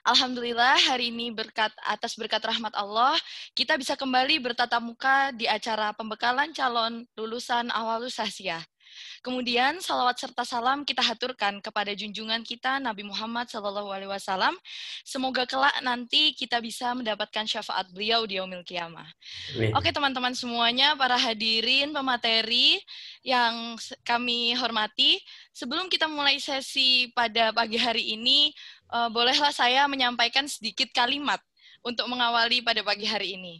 Alhamdulillah hari ini atas berkat rahmat Allah, kita bisa kembali bertatap muka di acara pembekalan calon lulusan Ahwalus Sahsiah. Kemudian salawat serta salam kita haturkan kepada junjungan kita Nabi Muhammad SAW. Semoga kelak nanti kita bisa mendapatkan syafaat beliau di yaumil qiyamah. Oke teman-teman semuanya, para hadirin pemateri yang kami hormati, sebelum kita mulai sesi pada pagi hari ini, bolehlah saya menyampaikan sedikit kalimat untuk mengawali pada pagi hari ini.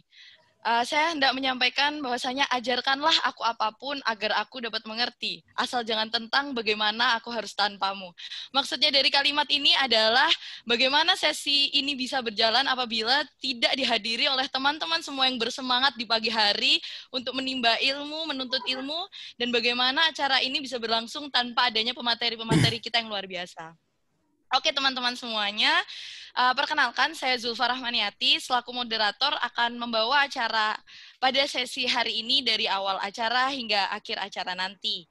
Saya hendak menyampaikan bahwasanya ajarkanlah aku apapun agar aku dapat mengerti, asal jangan tentang bagaimana aku harus tanpamu. Maksudnya dari kalimat ini adalah bagaimana sesi ini bisa berjalan apabila tidak dihadiri oleh teman-teman semua yang bersemangat di pagi hari untuk menimba ilmu, menuntut ilmu, dan bagaimana acara ini bisa berlangsung tanpa adanya pemateri-pemateri kita yang luar biasa. Oke teman-teman semuanya, perkenalkan saya Zulfa Rahmaniati selaku moderator akan membawa acara pada sesi hari ini dari awal acara hingga akhir acara nanti.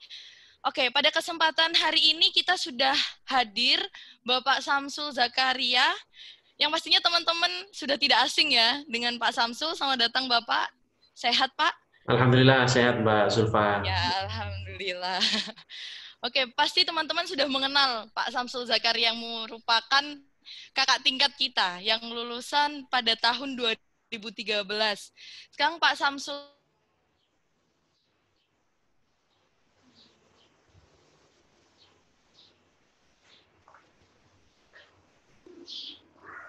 Oke, pada kesempatan hari ini kita sudah hadir Bapak Samsul Zakaria, yang pastinya teman-teman sudah tidak asing ya dengan Pak Samsul. Selamat datang Bapak, sehat Pak? Alhamdulillah sehat Mbak Zulfa. Ya, Alhamdulillah. Oke, pasti teman-teman sudah mengenal Pak Samsul Zakaria yang merupakan kakak tingkat kita yang lulusan pada tahun 2013. Sekarang Pak Samsul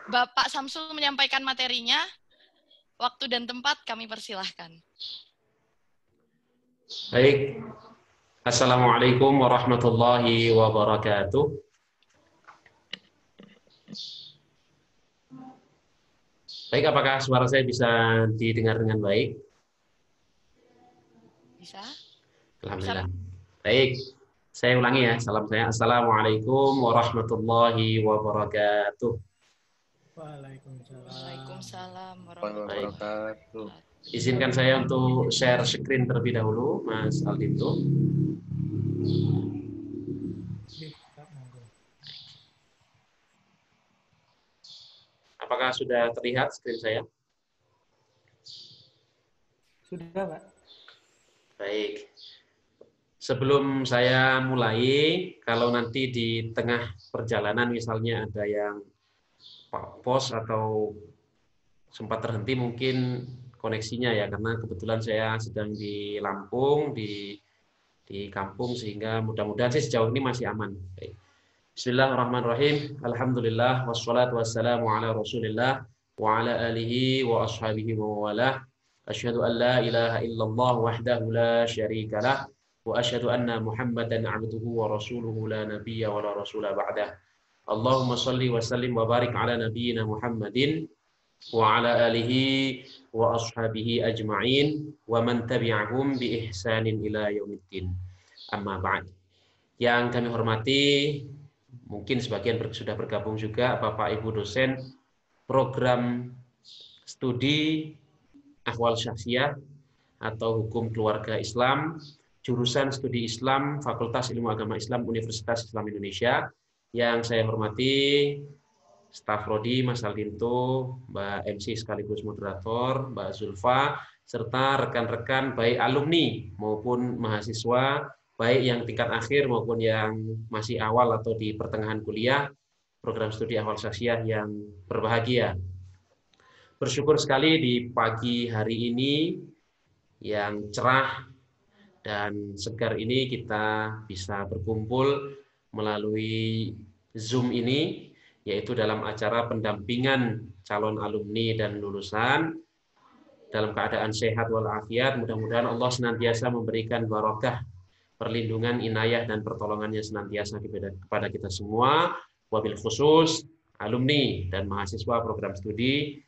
Bapak Samsul menyampaikan materinya, waktu dan tempat kami persilahkan. Baik, Assalamualaikum warahmatullahi wabarakatuh. Baik, apakah suara saya bisa didengar dengan baik? Bisa? Alhamdulillah. Baik, saya ulangi ya, salam saya. Assalamualaikum warahmatullahi wabarakatuh. Waalaikumsalam warahmatullahi wabarakatuh. Izinkan saya untuk share screen terlebih dahulu, Mas Aldinto. Apakah sudah terlihat screen saya? Sudah, Pak. Baik. Sebelum saya mulai, kalau nanti di tengah perjalanan misalnya ada yang pos atau sempat terhenti mungkin koneksinya ya, karena kebetulan saya sedang di Lampung, di kampung, sehingga mudah-mudahan sih sejauh ini masih aman. Baik. Bismillahirrahmanirrahim. Alhamdulillah wassalatu wassalamu ala Rasulillah wa ala alihi wa ashabihi wa walah. Asyhadu an la ilaha illallah wahdahu la syarikalah wa asyhadu anna Muhammadan abduhu wa rasuluhu la nabiyya wa la rasula ba'dah. Allahumma shalli wa sallim wa barik ala nabiyyina Muhammadin wa ala alihi wa ashabihi ajma'in wa man tabi'ahum bi ihsanin ila yaumiddin. Amma ba'd. Yang kami hormati, mungkin sebagian sudah bergabung juga Bapak Ibu dosen program studi Ahwal Syakhsiyah atau Hukum Keluarga Islam, jurusan Studi Islam, Fakultas Ilmu Agama Islam, Universitas Islam Indonesia. Yang saya hormati staf Prodi, Mas Aldinto, Mbak MC sekaligus moderator, Mbak Zulfa, serta rekan-rekan baik alumni maupun mahasiswa, baik yang tingkat akhir maupun yang masih awal atau di pertengahan kuliah, program studi Ahwal Syakhsiyah yang berbahagia. Bersyukur sekali di pagi hari ini yang cerah dan segar ini kita bisa berkumpul melalui Zoom ini, yaitu dalam acara pendampingan calon alumni dan lulusan dalam keadaan sehat walafiat. Mudah-mudahan Allah senantiasa memberikan barokah, perlindungan, inayah, dan pertolongannya senantiasa kepada kita semua, wabil khusus alumni dan mahasiswa program studi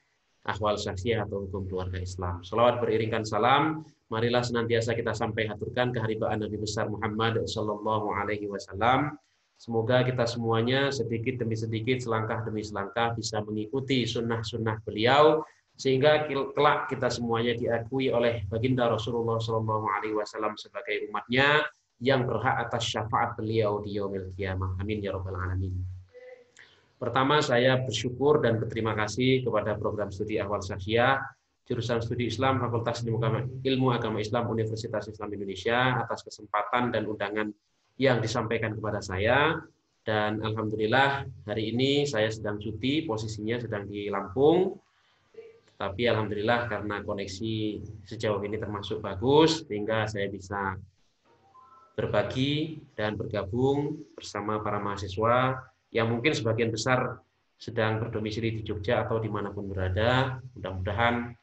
Ahwal Syakhsiyah atau Hukum Keluarga Islam. Salawat beriringkan salam, marilah senantiasa kita sampai haturkan keharibaan Nabi besar Muhammad sallallahu alaihi wasallam. Semoga kita semuanya sedikit demi sedikit, selangkah demi selangkah bisa mengikuti sunnah-sunnah beliau, sehingga kelak kita semuanya diakui oleh baginda Rasulullah sallallahu alaihi wasallam sebagai umatnya yang berhak atas syafaat beliau di yaumil qiyamah. Amin ya rabbal alamin. Pertama, saya bersyukur dan berterima kasih kepada program studi Ahwal Syakhsiyah, jurusan studi Islam, Fakultas Ilmu Agama Islam Universitas Islam Indonesia atas kesempatan dan undangan yang disampaikan kepada saya. Dan alhamdulillah hari ini saya sedang cuti, posisinya sedang di Lampung. Tapi alhamdulillah karena koneksi sejauh ini termasuk bagus, sehingga saya bisa berbagi dan bergabung bersama para mahasiswa yang mungkin sebagian besar sedang berdomisili di Jogja atau dimanapun berada. Mudah-mudahan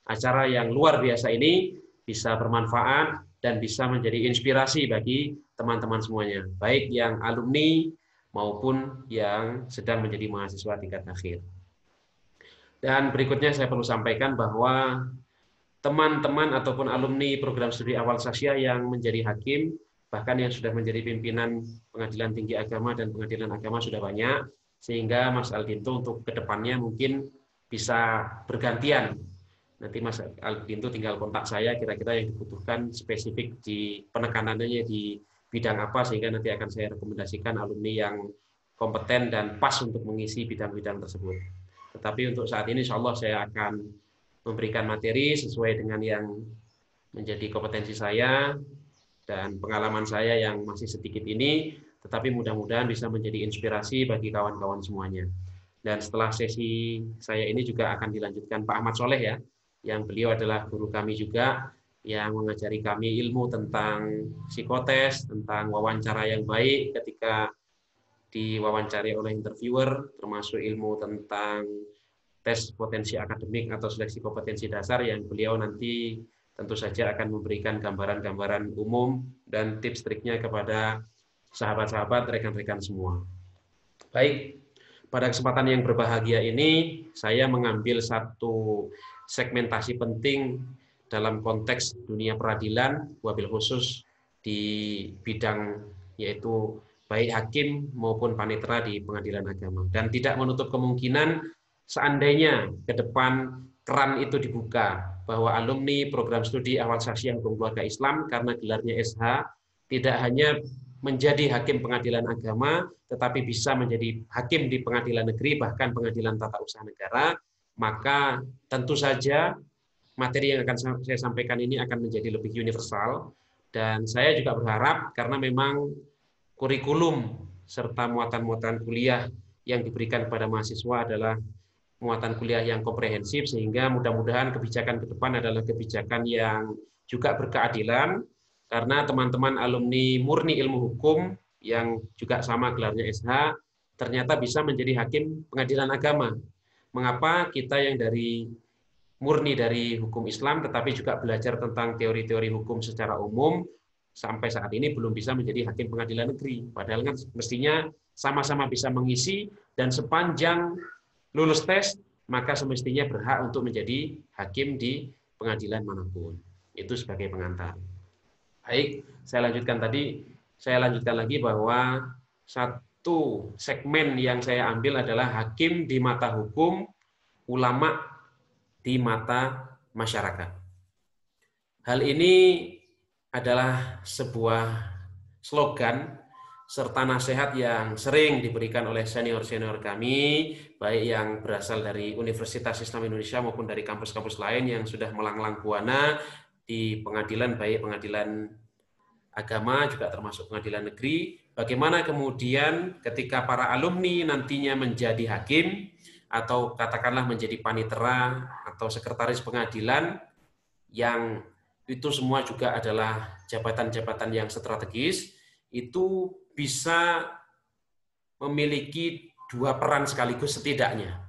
acara yang luar biasa ini bisa bermanfaat dan bisa menjadi inspirasi bagi teman-teman semuanya, baik yang alumni maupun yang sedang menjadi mahasiswa tingkat akhir. Dan berikutnya saya perlu sampaikan bahwa teman-teman ataupun alumni program studi Ahwal Syakhsiyah yang menjadi hakim, bahkan yang sudah menjadi pimpinan Pengadilan Tinggi Agama dan Pengadilan Agama sudah banyak, sehingga Mas Aldinto untuk kedepannya mungkin bisa bergantian. Nanti Mas Aldinto tinggal kontak saya kira-kira yang dibutuhkan spesifik di penekanannya di bidang apa, sehingga nanti akan saya rekomendasikan alumni yang kompeten dan pas untuk mengisi bidang-bidang tersebut. Tetapi untuk saat ini insya Allah saya akan memberikan materi sesuai dengan yang menjadi kompetensi saya dan pengalaman saya yang masih sedikit ini, tetapi mudah-mudahan bisa menjadi inspirasi bagi kawan-kawan semuanya. Dan setelah sesi saya ini juga akan dilanjutkan Pak Ahmad Soleh ya, yang beliau adalah guru kami juga, yang mengajari kami ilmu tentang psikotes, tentang wawancara yang baik ketika diwawancari oleh interviewer, termasuk ilmu tentang tes potensi akademik atau seleksi kompetensi dasar yang beliau nanti tentu saja akan memberikan gambaran-gambaran umum dan tips triknya kepada sahabat-sahabat, rekan-rekan semua. Baik, pada kesempatan yang berbahagia ini saya mengambil satu segmentasi penting dalam konteks dunia peradilan, wabil khusus di bidang yaitu baik hakim maupun panitera di pengadilan agama. Dan tidak menutup kemungkinan seandainya ke depan keran itu dibuka, bahwa alumni program studi Ahwal Syakhsiyah Hukum Keluarga Islam karena gelarnya SH tidak hanya menjadi hakim pengadilan agama, tetapi bisa menjadi hakim di pengadilan negeri, bahkan pengadilan tata usaha negara, maka tentu saja materi yang akan saya sampaikan ini akan menjadi lebih universal. Dan saya juga berharap karena memang kurikulum serta muatan-muatan kuliah yang diberikan kepada mahasiswa adalah muatan kuliah yang komprehensif, sehingga mudah-mudahan kebijakan ke depan adalah kebijakan yang juga berkeadilan, karena teman-teman alumni murni ilmu hukum yang juga sama gelarnya SH ternyata bisa menjadi hakim pengadilan agama. Mengapa kita yang murni dari hukum Islam tetapi juga belajar tentang teori-teori hukum secara umum sampai saat ini belum bisa menjadi hakim pengadilan negeri, padahal kan mestinya sama-sama bisa mengisi, dan sepanjang lulus tes maka semestinya berhak untuk menjadi hakim di pengadilan manapun. Itu sebagai pengantar. Baik, saya lanjutkan lagi bahwa satu segmen yang saya ambil adalah hakim di mata hukum, ulama di mata masyarakat. Hal ini adalah sebuah slogan serta nasihat yang sering diberikan oleh senior-senior kami, baik yang berasal dari Universitas Islam Indonesia maupun dari kampus-kampus lain yang sudah melanglang buana di pengadilan, baik pengadilan agama juga termasuk pengadilan negeri. Bagaimana kemudian ketika para alumni nantinya menjadi hakim atau katakanlah menjadi panitera atau sekretaris pengadilan, yang itu semua juga adalah jabatan-jabatan yang strategis, itu bisa memiliki dua peran sekaligus setidaknya.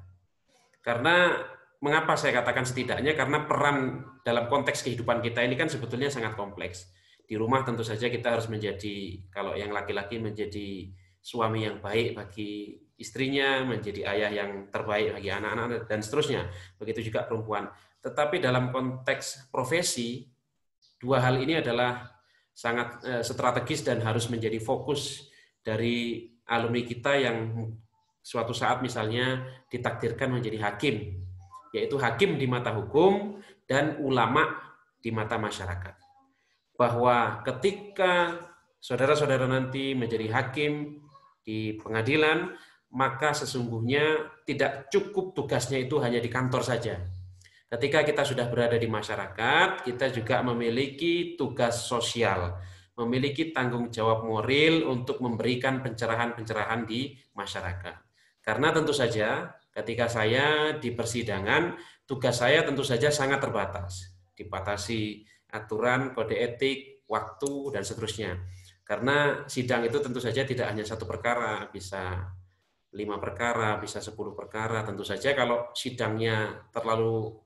Karena mengapa saya katakan setidaknya? Karena peran dalam konteks kehidupan kita ini kan sebetulnya sangat kompleks. Di rumah tentu saja kita harus menjadi, kalau yang laki-laki menjadi suami yang baik bagi istrinya, menjadi ayah yang terbaik bagi anak-anak, dan seterusnya. Begitu juga perempuan. Tetapi dalam konteks profesi, dua hal ini adalah sangat strategis dan harus menjadi fokus dari alumni kita yang suatu saat misalnya ditakdirkan menjadi hakim, yaitu hakim di mata hukum dan ulama di mata masyarakat. Bahwa ketika saudara-saudara nanti menjadi hakim di pengadilan, maka sesungguhnya tidak cukup tugasnya itu hanya di kantor saja. Ketika kita sudah berada di masyarakat, kita juga memiliki tugas sosial, memiliki tanggung jawab moral untuk memberikan pencerahan-pencerahan di masyarakat. Karena tentu saja ketika saya di persidangan, tugas saya tentu saja sangat terbatas, dibatasi aturan, kode etik, waktu, dan seterusnya. Karena sidang itu tentu saja tidak hanya satu perkara, bisa 5 perkara, bisa 10 perkara. Tentu saja kalau sidangnya terlalu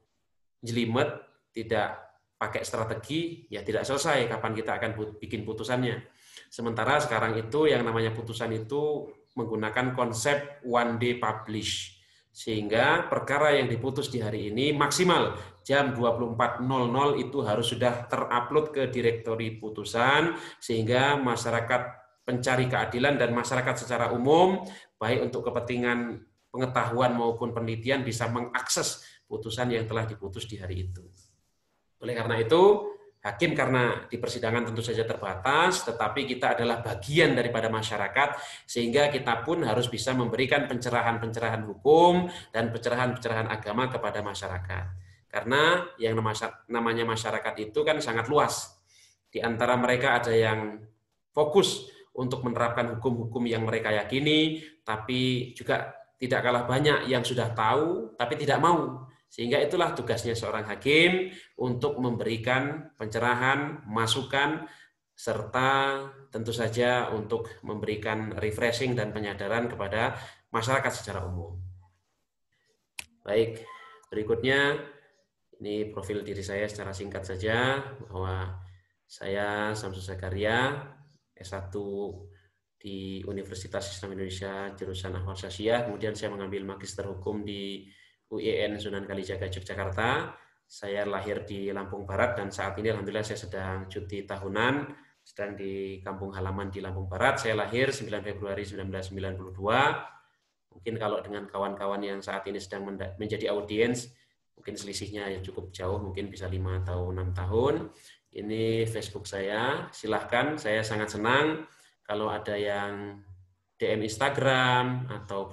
jelimet, tidak pakai strategi, ya tidak selesai kapan kita akan bikin putusannya. Sementara sekarang itu yang namanya putusan itu menggunakan konsep one day publish. Sehingga perkara yang diputus di hari ini maksimal jam 24.00 itu harus sudah terupload ke direktori putusan, sehingga masyarakat pencari keadilan dan masyarakat secara umum, baik untuk kepentingan pengetahuan maupun penelitian, bisa mengakses putusan yang telah diputus di hari itu. Oleh karena itu, hakim karena di persidangan tentu saja terbatas, tetapi kita adalah bagian daripada masyarakat, sehingga kita pun harus bisa memberikan pencerahan-pencerahan hukum dan pencerahan-pencerahan agama kepada masyarakat. Karena yang namanya masyarakat itu kan sangat luas. Di antara mereka ada yang fokus untuk menerapkan hukum-hukum yang mereka yakini, tapi juga tidak kalah banyak yang sudah tahu, tapi tidak mau. Sehingga itulah tugasnya seorang hakim untuk memberikan pencerahan, masukan, serta tentu saja untuk memberikan refreshing dan penyadaran kepada masyarakat secara umum. Baik, berikutnya ini profil diri saya secara singkat saja, bahwa saya Samsul Zakaria, S1 di Universitas Islam Indonesia jurusan Ahwal Syariah, kemudian saya mengambil magister hukum di UIN Sunan Kalijaga Yogyakarta. Saya lahir di Lampung Barat dan saat ini alhamdulillah saya sedang cuti tahunan, sedang di kampung halaman di Lampung Barat. Saya lahir 9 Februari 1992. Mungkin kalau dengan kawan-kawan yang saat ini sedang menjadi audiens, mungkin selisihnya cukup jauh, mungkin bisa 5 atau 6 tahun. Ini Facebook saya, silahkan, saya sangat senang kalau ada yang DM Instagram atau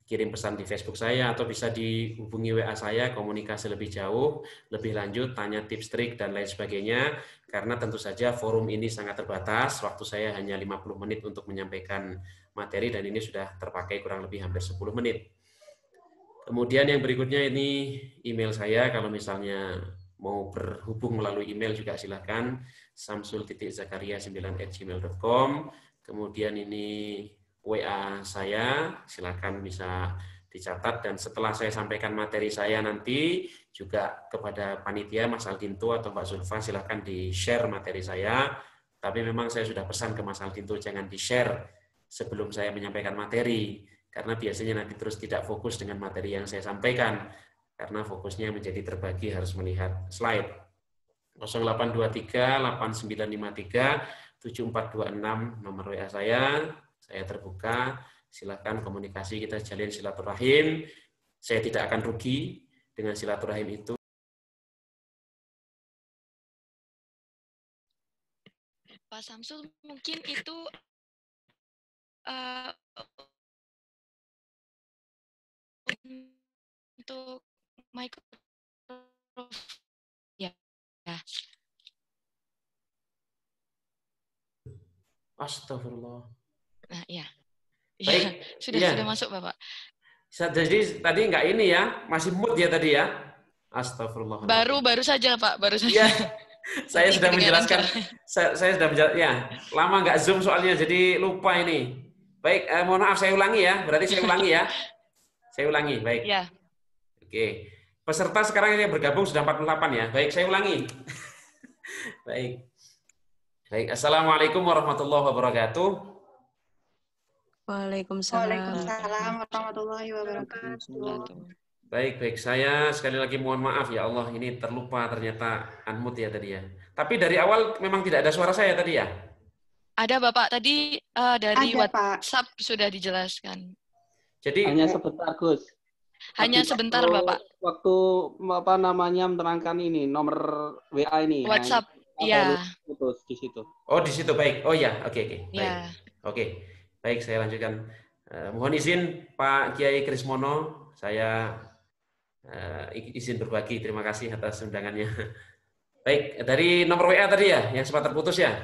kirim pesan di Facebook saya, atau bisa dihubungi WA saya, komunikasi lebih jauh, lebih lanjut, tanya tips, trik, dan lain sebagainya. Karena tentu saja forum ini sangat terbatas, waktu saya hanya 50 menit untuk menyampaikan materi, dan ini sudah terpakai kurang lebih hampir 10 menit. Kemudian yang berikutnya ini email saya, kalau misalnya mau berhubung melalui email juga silakan, samsul.zakaria9@gmail.com. Kemudian ini WA saya, silakan bisa dicatat, dan setelah saya sampaikan materi saya nanti juga kepada panitia Mas Aldinto atau Mbak Zulfa, silakan di-share materi saya. Tapi memang saya sudah pesan ke Mas Aldinto jangan di-share sebelum saya menyampaikan materi, karena biasanya nanti terus tidak fokus dengan materi yang saya sampaikan, karena fokusnya menjadi terbagi harus melihat slide. 0823 8953 7426 nomor WA saya terbuka, silakan komunikasi, kita jalin silaturahim. Saya tidak akan rugi dengan silaturahim itu. Pak Samsul, mungkin itu untuk microphone ya. Astagfirullah. Nah, ya. Baik, sudah masuk, Bapak. Jadi tadi nggak ini ya, masih mood ya tadi ya. Astagfirullah. Baru saja, Pak, baru saja. Ya, saya sudah menjelaskan. Saya sudah menjelaskan. Ya, lama nggak Zoom soalnya, jadi lupa ini. Baik, mohon maaf, saya ulangi ya. Berarti saya ulangi ya. Saya ulangi, baik. Ya. Oke. Peserta sekarang yang bergabung sudah 48 ya. Baik, saya ulangi. Baik. Baik, Assalamualaikum warahmatullahi wabarakatuh. Waalaikumsalam warahmatullahi wabarakatuh. Baik. Saya sekali lagi mohon maaf ya Allah, ini terlupa ternyata unmute ya tadi ya. Tapi dari awal memang tidak ada suara saya tadi ya? Ada Bapak, tadi dari WhatsApp sudah dijelaskan. Jadi hanya sebentar, Gus. Hanya sebentar, Bapak. Waktu menerangkan ini nomor WA ini. WhatsApp, iya. Putus di situ. Oh, di situ, baik. Oh ya, oke. Baik. Ya. Oke. Baik, saya lanjutkan. Mohon izin Pak Kiai Krismono, saya izin berbagi. Terima kasih atas undangannya. Baik, dari nomor WA tadi ya, yang sempat terputus ya?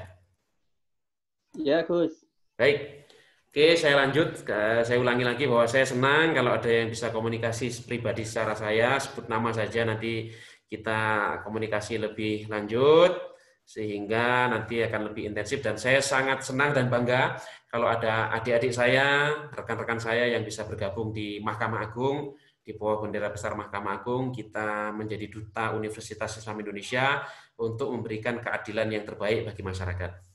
Ya, Gus. Baik. Oke, saya lanjut. Saya ulangi lagi bahwa saya senang kalau ada yang bisa komunikasi pribadi secara saya, sebut nama saja, nanti kita komunikasi lebih lanjut, sehingga nanti akan lebih intensif. Dan saya sangat senang dan bangga kalau ada adik-adik saya, rekan-rekan saya yang bisa bergabung di Mahkamah Agung, di bawah bendera besar Mahkamah Agung, kita menjadi duta Universitas Islam Indonesia untuk memberikan keadilan yang terbaik bagi masyarakat.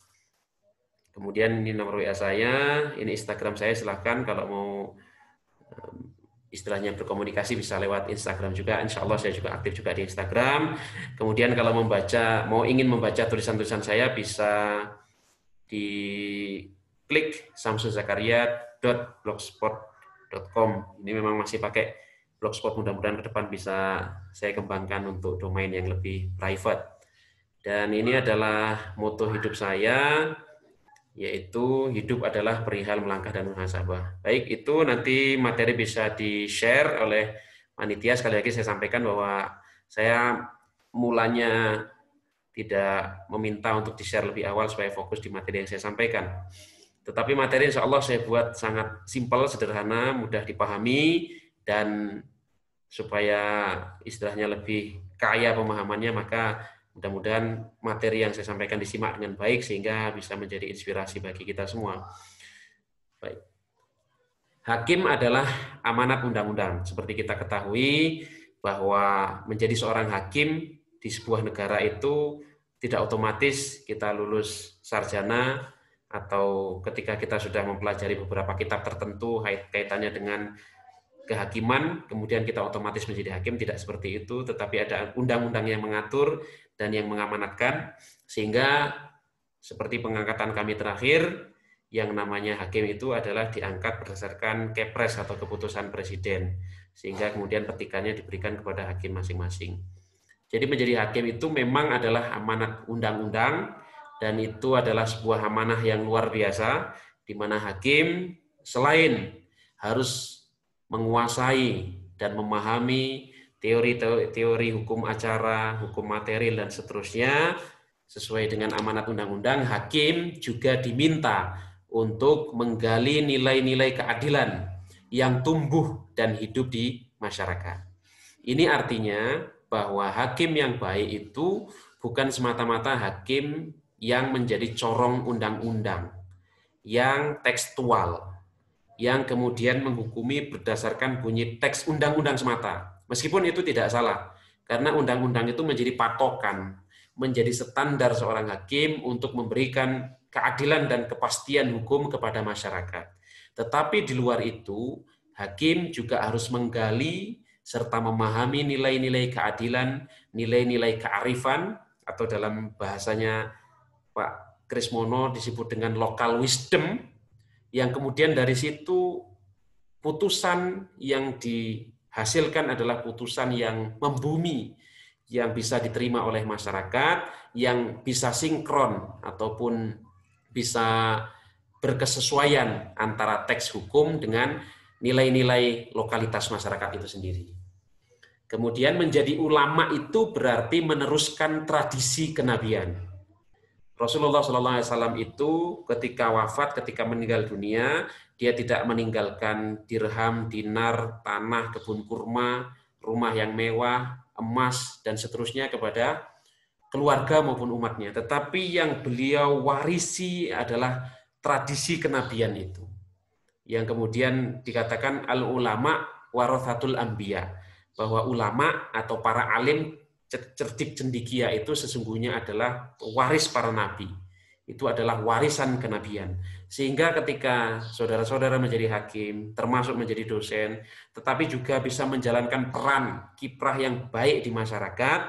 Kemudian ini nomor WA saya, ini Instagram saya, silahkan kalau mau istilahnya berkomunikasi bisa lewat Instagram juga. Insya Allah saya juga aktif juga di Instagram. Kemudian kalau mau ingin membaca tulisan-tulisan saya bisa di klik samsuzakaria.blogspot.com. Ini memang masih pakai blogspot, mudah-mudahan ke depan bisa saya kembangkan untuk domain yang lebih private. Dan ini adalah moto hidup saya, yaitu hidup adalah perihal melangkah dan muhasabah. Baik, itu nanti materi bisa di-share oleh panitia. Sekali lagi saya sampaikan bahwa saya mulanya tidak meminta untuk di-share lebih awal supaya fokus di materi yang saya sampaikan. Tetapi materi insya Allah saya buat sangat simpel, sederhana, mudah dipahami, dan supaya istilahnya lebih kaya pemahamannya, maka mudah-mudahan materi yang saya sampaikan disimak dengan baik sehingga bisa menjadi inspirasi bagi kita semua. Baik. Hakim adalah amanat undang-undang. Seperti kita ketahui bahwa menjadi seorang hakim di sebuah negara itu tidak otomatis kita lulus sarjana atau ketika kita sudah mempelajari beberapa kitab tertentu kaitannya dengan kehakiman, kemudian kita otomatis menjadi hakim. Tidak seperti itu, tetapi ada undang-undang yang mengatur dan yang mengamanatkan, sehingga seperti pengangkatan kami terakhir, yang namanya hakim itu adalah diangkat berdasarkan kepres atau keputusan presiden, sehingga kemudian petikannya diberikan kepada hakim masing-masing. Jadi menjadi hakim itu memang adalah amanat undang-undang, dan itu adalah sebuah amanah yang luar biasa, di mana hakim selain harus menguasai dan memahami teori hukum acara, hukum material, dan seterusnya, sesuai dengan amanat undang-undang, hakim juga diminta untuk menggali nilai-nilai keadilan yang tumbuh dan hidup di masyarakat. Ini artinya bahwa hakim yang baik itu bukan semata-mata hakim yang menjadi corong undang-undang, yang tekstual, yang kemudian menghukumi berdasarkan bunyi teks undang-undang semata. Meskipun itu tidak salah, karena undang-undang itu menjadi patokan, menjadi standar seorang hakim untuk memberikan keadilan dan kepastian hukum kepada masyarakat. Tetapi di luar itu, hakim juga harus menggali serta memahami nilai-nilai keadilan, nilai-nilai kearifan, atau dalam bahasanya Pak Krismono disebut dengan local wisdom, yang kemudian dari situ putusan yang dihasilkan adalah putusan yang membumi, yang bisa diterima oleh masyarakat, yang bisa sinkron ataupun bisa berkesesuaian antara teks hukum dengan nilai-nilai lokalitas masyarakat itu sendiri. Kemudian menjadi ulama itu berarti meneruskan tradisi kenabian. Rasulullah SAW itu ketika wafat, ketika meninggal dunia, dia tidak meninggalkan dirham, dinar, tanah, kebun kurma, rumah yang mewah, emas, dan seterusnya kepada keluarga maupun umatnya. Tetapi yang beliau warisi adalah tradisi kenabian itu. Yang kemudian dikatakan al-ulama warathatul anbiya, bahwa ulama atau para alim cerdik cendikia itu sesungguhnya adalah waris para nabi. Itu adalah warisan kenabian. Sehingga ketika saudara-saudara menjadi hakim, termasuk menjadi dosen, tetapi juga bisa menjalankan peran kiprah yang baik di masyarakat,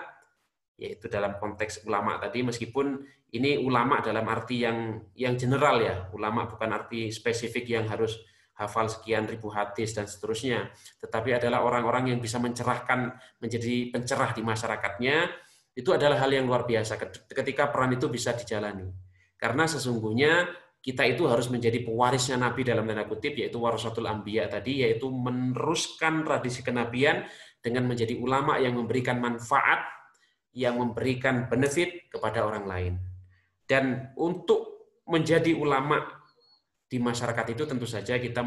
yaitu dalam konteks ulama tadi, meskipun ini ulama dalam arti yang general ya, ulama bukan arti spesifik yang harus hafal sekian ribu hadis dan seterusnya, tetapi adalah orang-orang yang bisa mencerahkan, menjadi pencerah di masyarakatnya. Itu adalah hal yang luar biasa ketika peran itu bisa dijalani. Karena sesungguhnya kita itu harus menjadi pewarisnya Nabi dalam tanda kutip, yaitu warasatul anbiya tadi, yaitu meneruskan tradisi kenabian dengan menjadi ulama yang memberikan manfaat, yang memberikan benefit kepada orang lain. Dan untuk menjadi ulama di masyarakat itu tentu saja kita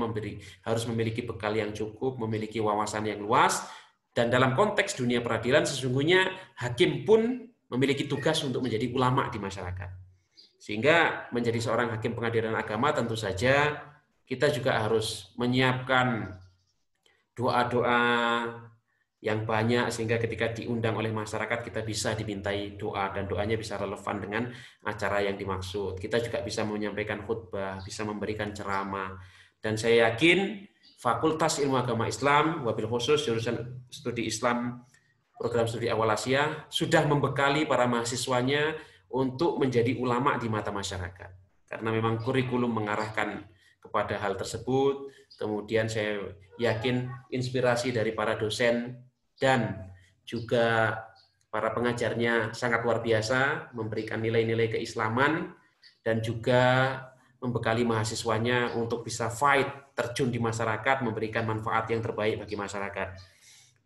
harus memiliki bekal yang cukup, memiliki wawasan yang luas, dan dalam konteks dunia peradilan sesungguhnya hakim pun memiliki tugas untuk menjadi ulama di masyarakat. Sehingga menjadi seorang hakim pengadilan agama tentu saja kita juga harus menyiapkan doa-doa yang banyak sehingga ketika diundang oleh masyarakat kita bisa dimintai doa dan doanya bisa relevan dengan acara yang dimaksud. Kita juga bisa menyampaikan khutbah, bisa memberikan ceramah. Dan saya yakin Fakultas Ilmu Agama Islam, wabil khusus jurusan studi Islam, program studi awal Asia, sudah membekali para mahasiswanya untuk menjadi ulama di mata masyarakat. Karena memang kurikulum mengarahkan kepada hal tersebut. Kemudian saya yakin inspirasi dari para dosen dan juga para pengajarnya sangat luar biasa, memberikan nilai-nilai keislaman dan juga membekali mahasiswanya untuk bisa fight, terjun di masyarakat, memberikan manfaat yang terbaik bagi masyarakat.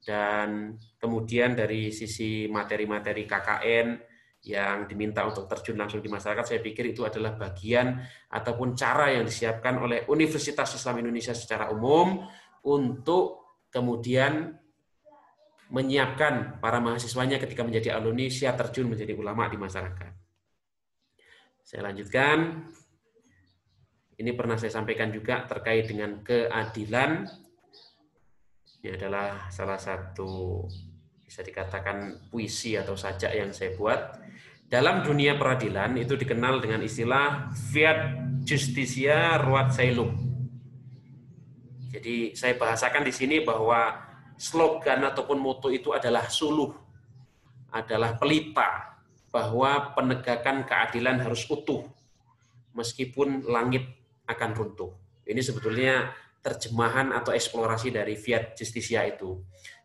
Dan kemudian dari sisi materi-materi KKN yang diminta untuk terjun langsung di masyarakat, saya pikir itu adalah bagian ataupun cara yang disiapkan oleh Universitas Islam Indonesia secara umum untuk kemudian menyiapkan para mahasiswanya ketika menjadi alumni siap terjun menjadi ulama di masyarakat. Saya lanjutkan. Ini pernah saya sampaikan juga terkait dengan keadilan. Ini adalah salah satu bisa dikatakan puisi atau sajak yang saya buat. Dalam dunia peradilan itu dikenal dengan istilah fiat justitia ruat caelum. Jadi saya bahasakan di sini bahwa slogan ataupun moto itu adalah suluh, adalah pelita, bahwa penegakan keadilan harus utuh meskipun langit akan runtuh. Ini sebetulnya terjemahan atau eksplorasi dari fiat justitia itu.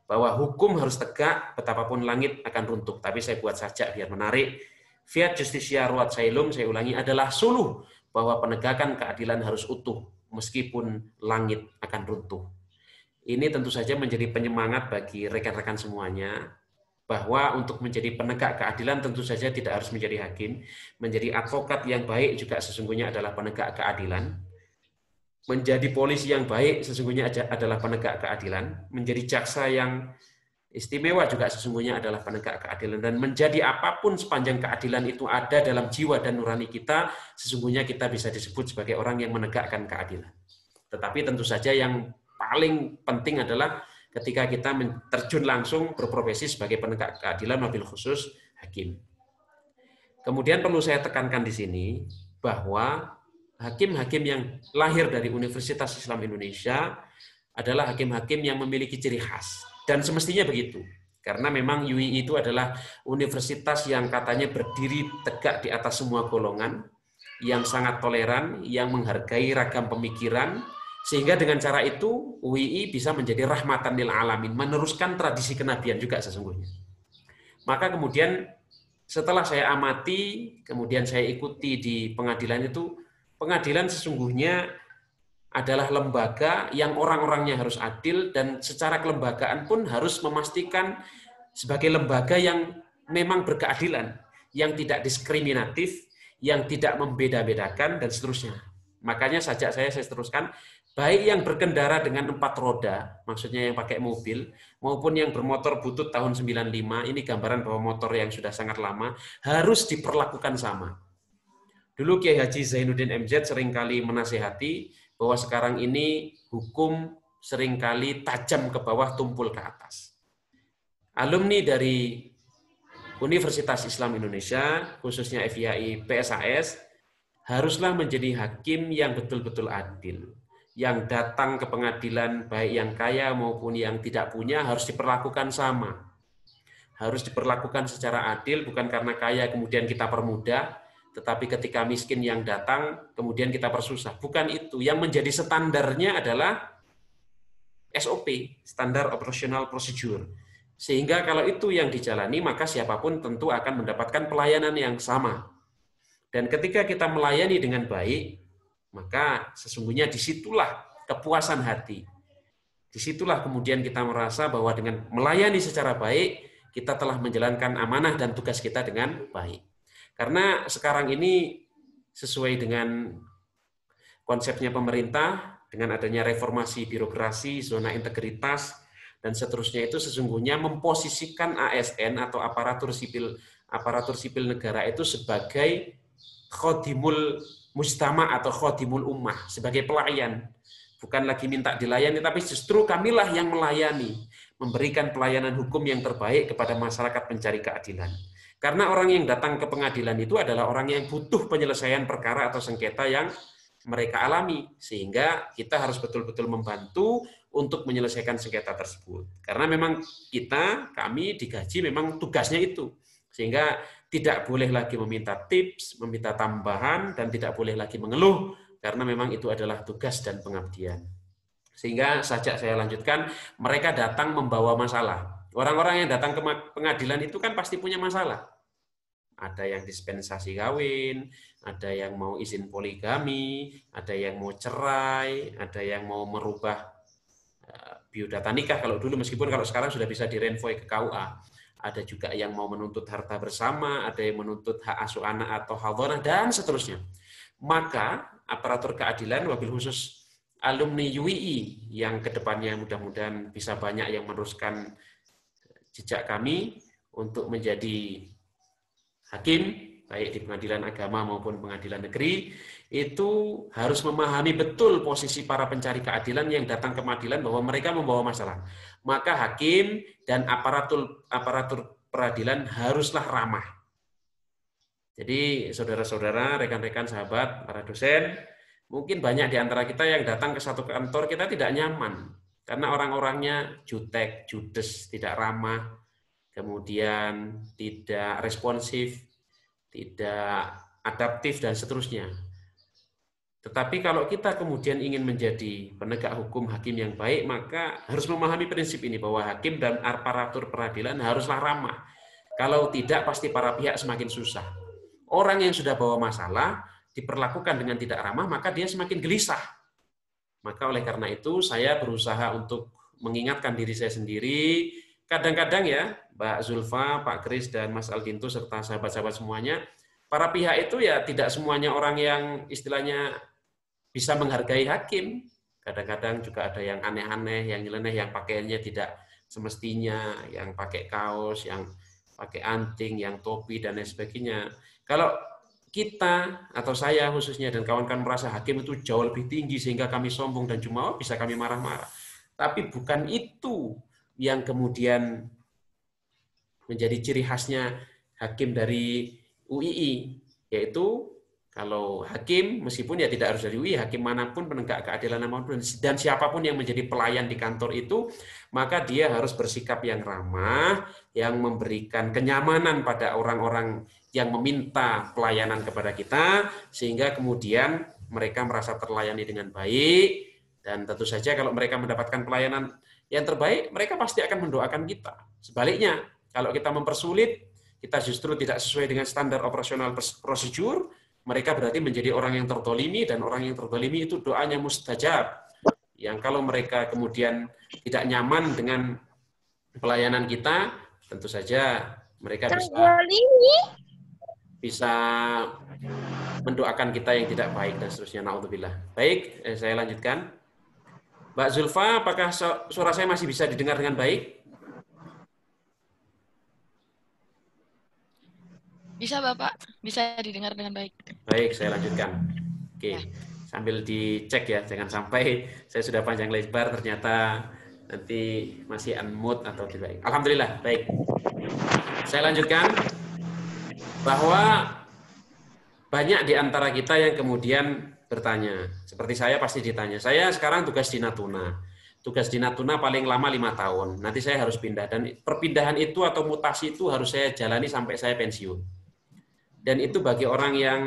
Bahwa hukum harus tegak, betapapun langit akan runtuh. Tapi saya buat sajak biar menarik. Fiat justitia ruat caelum, saya ulangi, adalah suluh bahwa penegakan keadilan harus utuh meskipun langit akan runtuh. Ini tentu saja menjadi penyemangat bagi rekan-rekan semuanya bahwa untuk menjadi penegak keadilan tentu saja tidak harus menjadi hakim. Menjadi advokat yang baik juga sesungguhnya adalah penegak keadilan. Menjadi polisi yang baik sesungguhnya adalah penegak keadilan. Menjadi jaksa yang istimewa juga sesungguhnya adalah penegak keadilan. Dan menjadi apapun sepanjang keadilan itu ada dalam jiwa dan nurani kita, sesungguhnya kita bisa disebut sebagai orang yang menegakkan keadilan. Tetapi tentu saja yang paling penting adalah ketika kita terjun langsung berprofesi sebagai penegak keadilan, wabil khusus hakim. Kemudian perlu saya tekankan di sini bahwa hakim-hakim yang lahir dari Universitas Islam Indonesia adalah hakim-hakim yang memiliki ciri khas. Dan semestinya begitu. Karena memang UI itu adalah universitas yang katanya berdiri tegak di atas semua golongan, yang sangat toleran, yang menghargai ragam pemikiran, sehingga dengan cara itu UII bisa menjadi rahmatan lil alamin, meneruskan tradisi kenabian juga sesungguhnya. Maka kemudian setelah saya amati, kemudian saya ikuti di pengadilan itu, pengadilan sesungguhnya adalah lembaga yang orang-orangnya harus adil dan secara kelembagaan pun harus memastikan sebagai lembaga yang memang berkeadilan, yang tidak diskriminatif, yang tidak membeda-bedakan dan seterusnya. Makanya sajak saya teruskan, baik yang berkendara dengan 4 roda, maksudnya yang pakai mobil, maupun yang bermotor butut tahun 95, ini gambaran bahwa motor yang sudah sangat lama, harus diperlakukan sama. Dulu Kiai Haji Zainuddin MZ seringkali menasihati bahwa sekarang ini hukum seringkali tajam ke bawah, tumpul ke atas. Alumni dari Universitas Islam Indonesia, khususnya FIAI PSAS, haruslah menjadi hakim yang betul-betul adil. Yang datang ke pengadilan, baik yang kaya maupun yang tidak punya, harus diperlakukan sama. Harus diperlakukan secara adil, bukan karena kaya kemudian kita permudah, tetapi ketika miskin yang datang, kemudian kita persusah. Bukan itu. Yang menjadi standarnya adalah SOP, Standard Operational Procedure. Sehingga kalau itu yang dijalani, maka siapapun tentu akan mendapatkan pelayanan yang sama. Dan ketika kita melayani dengan baik, maka sesungguhnya disitulah kepuasan hati. Disitulah kemudian kita merasa bahwa dengan melayani secara baik, kita telah menjalankan amanah dan tugas kita dengan baik. Karena sekarang ini sesuai dengan konsepnya pemerintah, dengan adanya reformasi birokrasi, zona integritas, dan seterusnya itu sesungguhnya memposisikan ASN atau aparatur sipil negara itu sebagai khodimul mujtama atau khodimul ummah, sebagai pelayan. Bukan lagi minta dilayani, tapi justru kamilah yang melayani, memberikan pelayanan hukum yang terbaik kepada masyarakat pencari keadilan. Karena orang yang datang ke pengadilan itu adalah orang yang butuh penyelesaian perkara atau sengketa yang mereka alami, sehingga kita harus betul-betul membantu untuk menyelesaikan sengketa tersebut. Karena memang kami digaji memang tugasnya itu, sehingga tidak boleh lagi meminta tips, meminta tambahan, dan tidak boleh lagi mengeluh, karena memang itu adalah tugas dan pengabdian. Sehingga sajak saya lanjutkan, mereka datang membawa masalah. Orang-orang yang datang ke pengadilan itu kan pasti punya masalah. Ada yang dispensasi kawin, ada yang mau izin poligami, ada yang mau cerai, ada yang mau merubah biodata nikah kalau dulu, meskipun kalau sekarang sudah bisa direnvoy ke KUA. Ada juga yang mau menuntut harta bersama, ada yang menuntut hak asuh anak atau hadhanah, dan seterusnya. Maka aparatur keadilan, wabil khusus alumni UII yang kedepannya mudah-mudahan bisa banyak yang meneruskan jejak kami untuk menjadi hakim, baik di pengadilan agama maupun pengadilan negeri, itu harus memahami betul posisi para pencari keadilan yang datang ke pengadilan bahwa mereka membawa masalah. Maka hakim dan aparatur peradilan haruslah ramah. Jadi saudara-saudara, rekan-rekan, sahabat, para dosen, mungkin banyak di antara kita yang datang ke satu kantor kita tidak nyaman karena orang-orangnya jutek, judes, tidak ramah, kemudian tidak responsif, tidak adaptif, dan seterusnya. Tetapi kalau kita kemudian ingin menjadi penegak hukum, hakim yang baik, maka harus memahami prinsip ini bahwa hakim dan aparatur peradilan haruslah ramah. Kalau tidak, pasti para pihak semakin susah. Orang yang sudah bawa masalah diperlakukan dengan tidak ramah, maka dia semakin gelisah. Maka oleh karena itu saya berusaha untuk mengingatkan diri saya sendiri. Kadang-kadang ya, Mbak Zulfa, Pak Kris, dan Mas Alginto, serta sahabat-sahabat semuanya, para pihak itu ya tidak semuanya orang yang istilahnya bisa menghargai hakim. Kadang-kadang juga ada yang aneh-aneh, yang nyeleneh, yang pakaiannya tidak semestinya, yang pakai kaos, yang pakai anting, yang topi, dan lain sebagainya. Kalau kita atau saya khususnya dan kawan-kawan merasa hakim itu jauh lebih tinggi sehingga kami sombong dan cuma bisa kami marah-marah. Tapi bukan itu yang kemudian menjadi ciri khasnya hakim dari UII, yaitu kalau hakim, meskipun ya tidak harus dari UII, hakim manapun, penegak keadilan manapun, dan siapapun yang menjadi pelayan di kantor itu, maka dia harus bersikap yang ramah, yang memberikan kenyamanan pada orang-orang yang meminta pelayanan kepada kita, sehingga kemudian mereka merasa terlayani dengan baik, dan tentu saja kalau mereka mendapatkan pelayanan yang terbaik, mereka pasti akan mendoakan kita. Sebaliknya, kalau kita mempersulit, kita justru tidak sesuai dengan standar operasional prosedur, mereka berarti menjadi orang yang tertolimi, dan orang yang tertolimi itu doanya mustajab. Yang kalau mereka kemudian tidak nyaman dengan pelayanan kita, tentu saja mereka bisa mendoakan kita yang tidak baik dan seterusnya. Naudzubillah. Baik, saya lanjutkan. Mbak Zulfa, apakah suara saya masih bisa didengar dengan baik? Bisa Bapak, bisa didengar dengan baik. Baik, saya lanjutkan. Oke, sambil dicek ya, jangan sampai saya sudah panjang lebar ternyata nanti masih unmute atau tidak. Alhamdulillah, baik. Saya lanjutkan bahwa banyak di antara kita yang kemudian bertanya, seperti saya pasti ditanya, saya sekarang tugas di Natuna. Tugas di Natuna paling lama 5 tahun. Nanti saya harus pindah, dan perpindahan itu atau mutasi itu harus saya jalani sampai saya pensiun. Dan itu bagi orang yang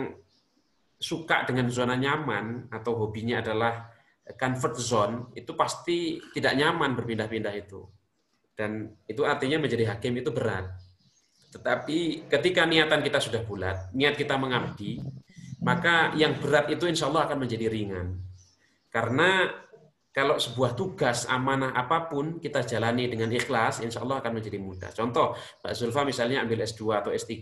suka dengan zona nyaman atau hobinya adalah comfort zone, itu pasti tidak nyaman berpindah-pindah itu. Dan itu artinya menjadi hakim itu berat. Tetapi ketika niatan kita sudah bulat, niat kita mengabdi, maka yang berat itu insya Allah akan menjadi ringan. Karena kalau sebuah tugas amanah apapun kita jalani dengan ikhlas, insya Allah akan menjadi mudah. Contoh, Mbak Zulfa misalnya ambil S2 atau S3,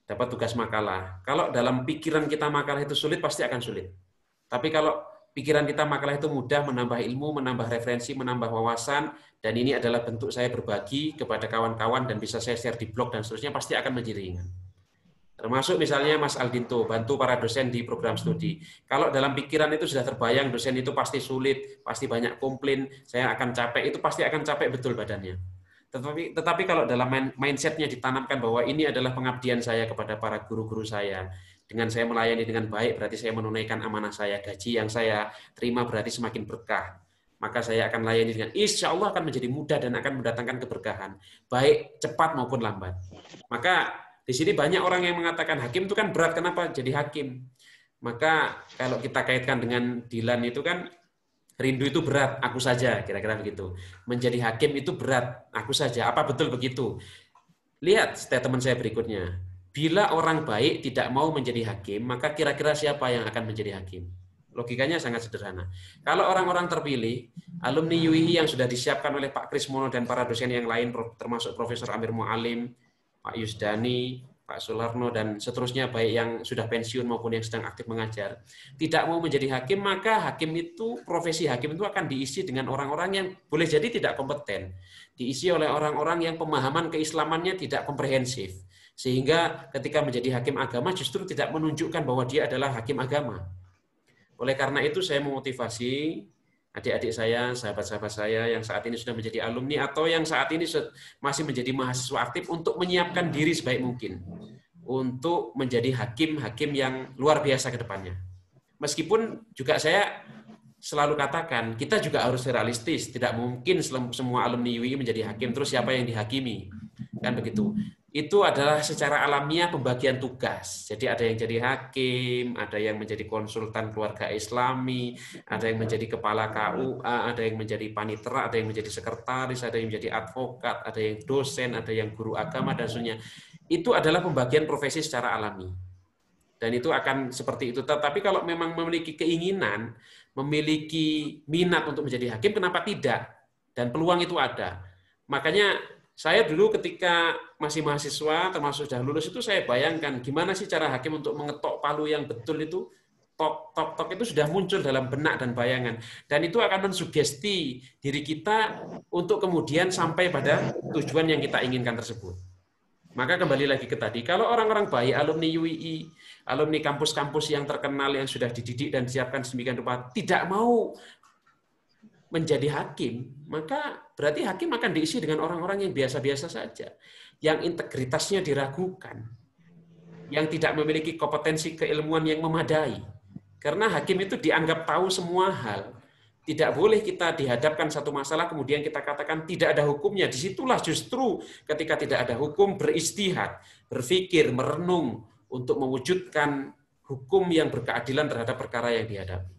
dapat tugas makalah. Kalau dalam pikiran kita makalah itu sulit, pasti akan sulit. Tapi kalau pikiran kita makalah itu mudah, menambah ilmu, menambah referensi, menambah wawasan, dan ini adalah bentuk saya berbagi kepada kawan-kawan dan bisa saya share di blog dan seterusnya, pasti akan menjadi ringan. Termasuk misalnya Mas Aldinto, bantu para dosen di program studi. Kalau dalam pikiran itu sudah terbayang dosen itu pasti sulit, pasti banyak komplain, saya akan capek, itu pasti akan capek betul badannya. Tetapi kalau dalam mindsetnya ditanamkan bahwa ini adalah pengabdian saya kepada para guru-guru saya, dengan saya melayani dengan baik berarti saya menunaikan amanah saya, gaji yang saya terima berarti semakin berkah. Maka saya akan layani dengan insya Allah akan menjadi mudah dan akan mendatangkan keberkahan, baik cepat maupun lambat. Maka di sini banyak orang yang mengatakan hakim itu kan berat, kenapa jadi hakim? Maka kalau kita kaitkan dengan Dilan itu kan rindu itu berat, aku saja, kira-kira begitu. Menjadi hakim itu berat, aku saja. Apa betul begitu? Lihat statement saya berikutnya. Bila orang baik tidak mau menjadi hakim, maka kira-kira siapa yang akan menjadi hakim? Logikanya sangat sederhana. Kalau orang-orang terpilih, alumni UII yang sudah disiapkan oleh Pak Krismono dan para dosen yang lain, termasuk Profesor Amir Mu'alim, Pak Yusdani, Pak Sularno, dan seterusnya, baik yang sudah pensiun maupun yang sedang aktif mengajar, tidak mau menjadi hakim, maka hakim itu, profesi hakim itu akan diisi dengan orang-orang yang boleh jadi tidak kompeten. Diisi oleh orang-orang yang pemahaman keislamannya tidak komprehensif. Sehingga ketika menjadi hakim agama justru tidak menunjukkan bahwa dia adalah hakim agama. Oleh karena itu saya memotivasi adik-adik saya, sahabat-sahabat saya yang saat ini sudah menjadi alumni atau yang saat ini masih menjadi mahasiswa aktif untuk menyiapkan diri sebaik mungkin untuk menjadi hakim-hakim yang luar biasa ke depannya. Meskipun juga saya selalu katakan, kita juga harus realistis, tidak mungkin semua alumni UII menjadi hakim, terus siapa yang dihakimi? Kan begitu. Itu adalah secara alamiah pembagian tugas. Jadi ada yang jadi hakim, ada yang menjadi konsultan keluarga Islami, ada yang menjadi kepala KUA, ada yang menjadi panitera, ada yang menjadi sekretaris, ada yang menjadi advokat, ada yang dosen, ada yang guru agama, dan sebagainya. Itu adalah pembagian profesi secara alami. Dan itu akan seperti itu. Tetapi kalau memang memiliki keinginan, memiliki minat untuk menjadi hakim, kenapa tidak? Dan peluang itu ada. Makanya saya dulu ketika masih mahasiswa, termasuk sudah lulus itu saya bayangkan gimana sih cara hakim untuk mengetok palu yang betul itu, tok itu sudah muncul dalam benak dan bayangan. Dan itu akan mensugesti diri kita untuk kemudian sampai pada tujuan yang kita inginkan tersebut. Maka kembali lagi ke tadi, kalau orang-orang baik, alumni UII, alumni kampus-kampus yang terkenal yang sudah dididik dan disiapkan sedemikian rupa, tidak mau menjadi hakim, maka berarti hakim akan diisi dengan orang-orang yang biasa-biasa saja, yang integritasnya diragukan, yang tidak memiliki kompetensi keilmuan yang memadai. Karena hakim itu dianggap tahu semua hal. Tidak boleh kita dihadapkan satu masalah, kemudian kita katakan tidak ada hukumnya. Disitulah justru ketika tidak ada hukum, beristihad, berpikir, merenung, untuk mewujudkan hukum yang berkeadilan terhadap perkara yang dihadapi.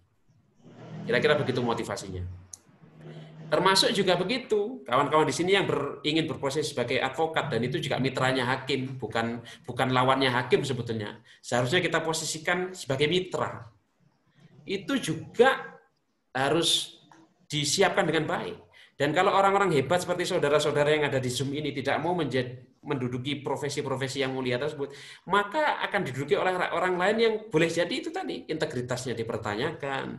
Kira-kira begitu motivasinya. Termasuk juga begitu, kawan-kawan di sini yang ingin berproses sebagai advokat, dan itu juga mitranya hakim, bukan lawannya hakim sebetulnya. Seharusnya kita posisikan sebagai mitra. Itu juga harus disiapkan dengan baik. Dan kalau orang-orang hebat seperti saudara-saudara yang ada di Zoom ini tidak mau menduduki profesi-profesi yang mulia tersebut, maka akan diduduki oleh orang lain yang boleh jadi itu tadi, integritasnya dipertanyakan,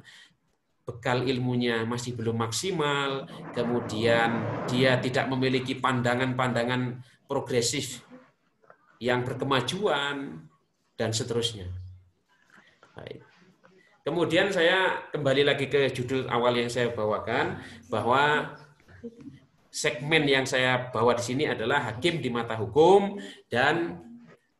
bekal ilmunya masih belum maksimal, kemudian dia tidak memiliki pandangan-pandangan progresif yang berkemajuan, dan seterusnya. Baik. Kemudian saya kembali lagi ke judul awal yang saya bawakan, bahwa segmen yang saya bawa di sini adalah hakim di mata hukum dan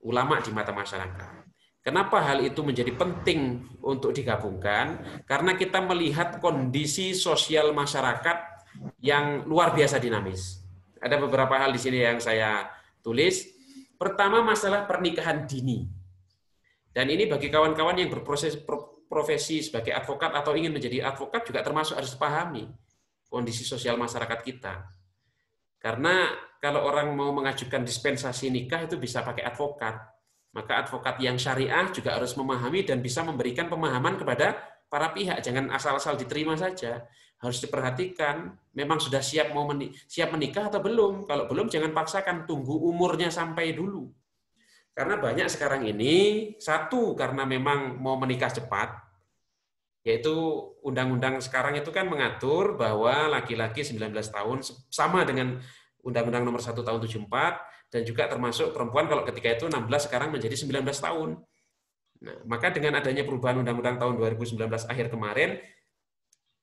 ulama di mata masyarakat. Kenapa hal itu menjadi penting untuk digabungkan? Karena kita melihat kondisi sosial masyarakat yang luar biasa dinamis. Ada beberapa hal di sini yang saya tulis. Pertama, masalah pernikahan dini. Dan ini bagi kawan-kawan yang berprofesi sebagai advokat atau ingin menjadi advokat juga termasuk harus dipahami kondisi sosial masyarakat kita. Karena kalau orang mau mengajukan dispensasi nikah itu bisa pakai advokat. Maka advokat yang syariah juga harus memahami dan bisa memberikan pemahaman kepada para pihak. Jangan asal-asal diterima saja. Harus diperhatikan, memang sudah siap siap menikah atau belum. Kalau belum, jangan paksakan, tunggu umurnya sampai dulu. Karena banyak sekarang ini, satu karena memang mau menikah cepat, yaitu undang-undang sekarang itu kan mengatur bahwa laki-laki 19 tahun sama dengan Undang-Undang Nomor 1 Tahun 74 dan juga termasuk perempuan kalau ketika itu 16 sekarang menjadi 19 tahun. Nah, maka dengan adanya perubahan Undang-Undang tahun 2019 akhir kemarin,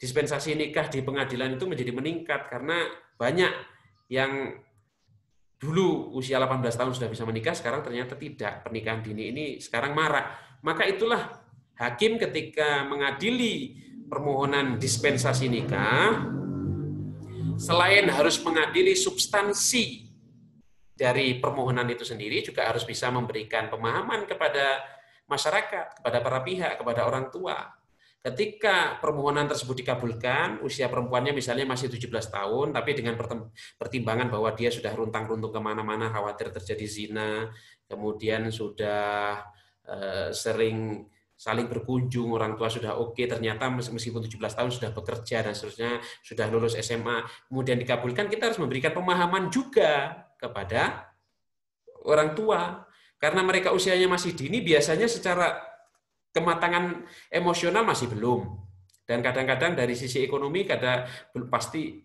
dispensasi nikah di pengadilan itu menjadi meningkat karena banyak yang dulu usia 18 tahun sudah bisa menikah, sekarang ternyata tidak. Pernikahan dini ini sekarang marak. Maka itulah hakim ketika mengadili permohonan dispensasi nikah, selain harus mengadili substansi dari permohonan itu sendiri, juga harus bisa memberikan pemahaman kepada masyarakat, kepada para pihak, kepada orang tua. Ketika permohonan tersebut dikabulkan, usia perempuannya misalnya masih 17 tahun, tapi dengan pertimbangan bahwa dia sudah runtang-runtung kemana-mana, khawatir terjadi zina, kemudian sudah sering saling berkunjung, orang tua sudah oke, ternyata meskipun 17 tahun sudah bekerja dan seterusnya, sudah lulus SMA, kemudian dikabulkan, kita harus memberikan pemahaman juga kepada orang tua. Karena mereka usianya masih dini, biasanya secara kematangan emosional masih belum. Dan kadang-kadang dari sisi ekonomi pasti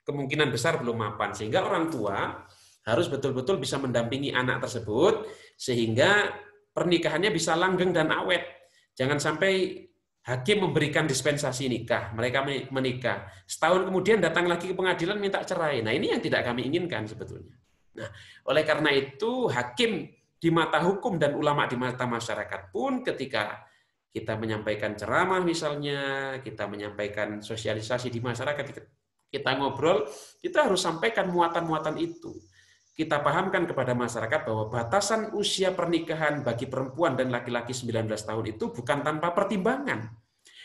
kemungkinan besar belum mapan. Sehingga orang tua harus betul-betul bisa mendampingi anak tersebut sehingga pernikahannya bisa langgeng dan awet. Jangan sampai hakim memberikan dispensasi nikah, mereka menikah. Setahun kemudian datang lagi ke pengadilan minta cerai. Nah, ini yang tidak kami inginkan sebetulnya. Nah, oleh karena itu hakim di mata hukum dan ulama di mata masyarakat pun ketika kita menyampaikan ceramah misalnya, kita menyampaikan sosialisasi di masyarakat, kita ngobrol, kita harus sampaikan muatan-muatan itu. Kita pahamkan kepada masyarakat bahwa batasan usia pernikahan bagi perempuan dan laki-laki 19 tahun itu bukan tanpa pertimbangan.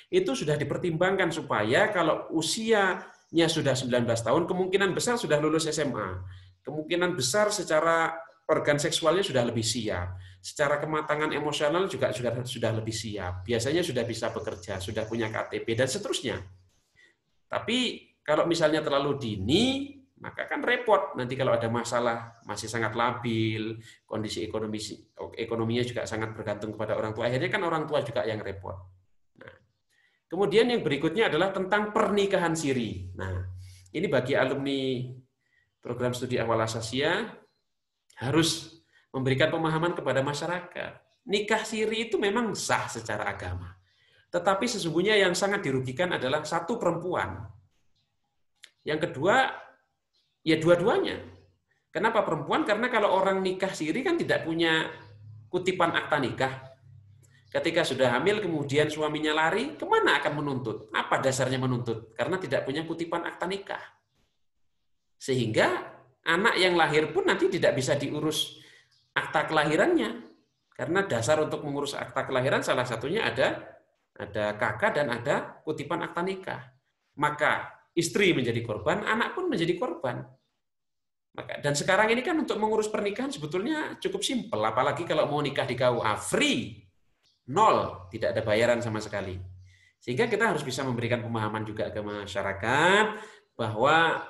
Itu sudah dipertimbangkan supaya kalau usianya sudah 19 tahun, kemungkinan besar sudah lulus SMA. Kemungkinan besar secara organ seksualnya sudah lebih siap. Secara kematangan emosional juga sudah lebih siap. Biasanya sudah bisa bekerja, sudah punya KTP, dan seterusnya. Tapi kalau misalnya terlalu dini, maka kan repot. Nanti kalau ada masalah, masih sangat labil, kondisi ekonominya juga sangat bergantung kepada orang tua. Akhirnya kan orang tua juga yang repot. Nah, kemudian yang berikutnya adalah tentang pernikahan siri. Nah, ini bagi alumni program studi awal Asasiyah harus memberikan pemahaman kepada masyarakat. Nikah siri itu memang sah secara agama. Tetapi sesungguhnya yang sangat dirugikan adalah satu, perempuan. Yang kedua, ya dua-duanya. Kenapa perempuan? Karena kalau orang nikah siri kan tidak punya kutipan akta nikah. Ketika sudah hamil kemudian suaminya lari, kemana akan menuntut? Apa dasarnya menuntut? Karena tidak punya kutipan akta nikah. Sehingga anak yang lahir pun nanti tidak bisa diurus akta kelahirannya. Karena dasar untuk mengurus akta kelahiran salah satunya ada kakak dan ada kutipan akta nikah. Maka istri menjadi korban, anak pun menjadi korban. Dan sekarang ini kan untuk mengurus pernikahan sebetulnya cukup simpel, apalagi kalau mau nikah di KUA, free, nol, tidak ada bayaran sama sekali. Sehingga kita harus bisa memberikan pemahaman juga ke masyarakat bahwa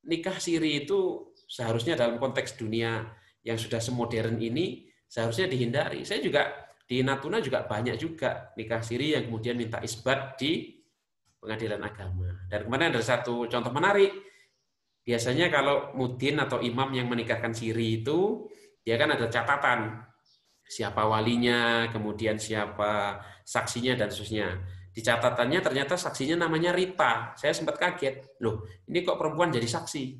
nikah siri itu seharusnya dalam konteks dunia yang sudah semodern ini seharusnya dihindari. Saya juga di Natuna juga banyak juga nikah siri yang kemudian minta isbat di pengadilan agama. Dan kemarin ada satu contoh menarik. Biasanya kalau mudin atau imam yang menikahkan siri itu, dia kan ada catatan. Siapa walinya, kemudian siapa saksinya, dan seterusnya. Di catatannya ternyata saksinya namanya Rita. Saya sempat kaget. Loh, ini kok perempuan jadi saksi?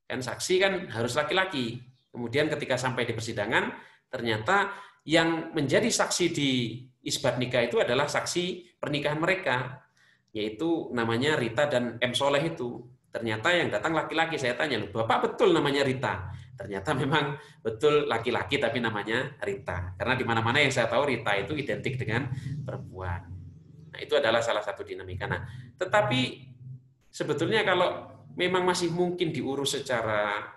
Kan saksi kan harus laki-laki. Kemudian ketika sampai di persidangan, ternyata yang menjadi saksi di isbat nikah itu adalah saksi pernikahan mereka. Yaitu namanya Rita dan M. Soleh itu. Ternyata yang datang laki-laki. Saya tanya, loh, Bapak betul namanya Rita? Ternyata memang betul laki-laki tapi namanya Rita. Karena di mana-mana yang saya tahu Rita itu identik dengan perempuan. Nah, itu adalah salah satu dinamika. Nah, tetapi sebetulnya kalau memang masih mungkin diurus secara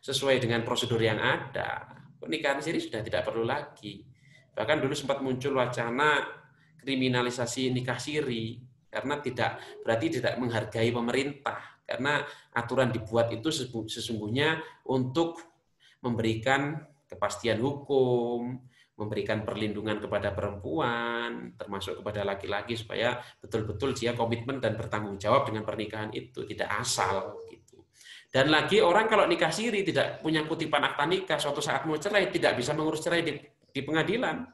sesuai dengan prosedur yang ada, pernikahan siri sudah tidak perlu lagi. Bahkan dulu sempat muncul wacana kriminalisasi nikah siri karena berarti tidak menghargai pemerintah, karena aturan dibuat itu sesungguhnya untuk memberikan kepastian hukum, memberikan perlindungan kepada perempuan, termasuk kepada laki-laki, supaya betul-betul dia komitmen dan bertanggung jawab dengan pernikahan itu, tidak asal gitu. Dan lagi orang kalau nikah siri tidak punya kutipan akta nikah, suatu saat mau cerai tidak bisa mengurus cerai di pengadilan,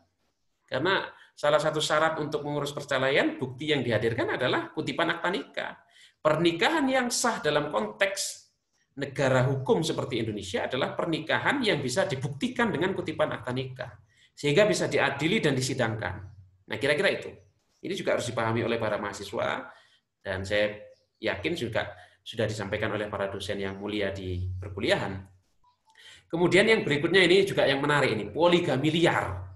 karena salah satu syarat untuk mengurus perceraian, bukti yang dihadirkan adalah kutipan akta nikah. Pernikahan yang sah dalam konteks negara hukum seperti Indonesia adalah pernikahan yang bisa dibuktikan dengan kutipan akta nikah, sehingga bisa diadili dan disidangkan. Nah, kira-kira itu. Ini juga harus dipahami oleh para mahasiswa, dan saya yakin juga sudah disampaikan oleh para dosen yang mulia di perkuliahan. Kemudian yang berikutnya ini juga yang menarik ini, poligami liar.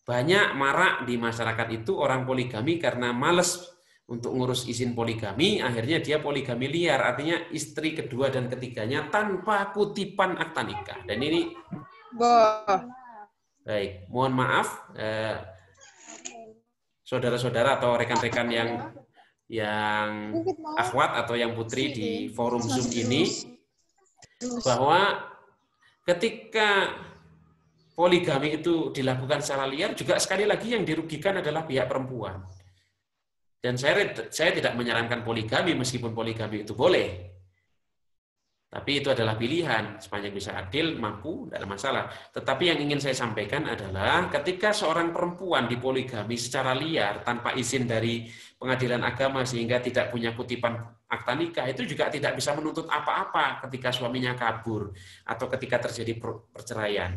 Banyak marak di masyarakat itu orang poligami karena males untuk ngurus izin poligami, akhirnya dia poligami liar, artinya istri kedua dan ketiganya tanpa kutipan akta nikah. Dan ini baik, mohon maaf saudara-saudara atau rekan-rekan yang akhwat atau yang putri di forum Zoom ini, bahwa ketika poligami itu dilakukan secara liar, juga sekali lagi yang dirugikan adalah pihak perempuan. Dan saya tidak menyarankan poligami, meskipun poligami itu boleh. Tapi itu adalah pilihan, sepanjang bisa adil, mampu, tidak ada masalah. Tetapi yang ingin saya sampaikan adalah ketika seorang perempuan dipoligami secara liar, tanpa izin dari pengadilan agama, sehingga tidak punya kutipan akta nikah, itu juga tidak bisa menuntut apa-apa ketika suaminya kabur, atau ketika terjadi perceraian.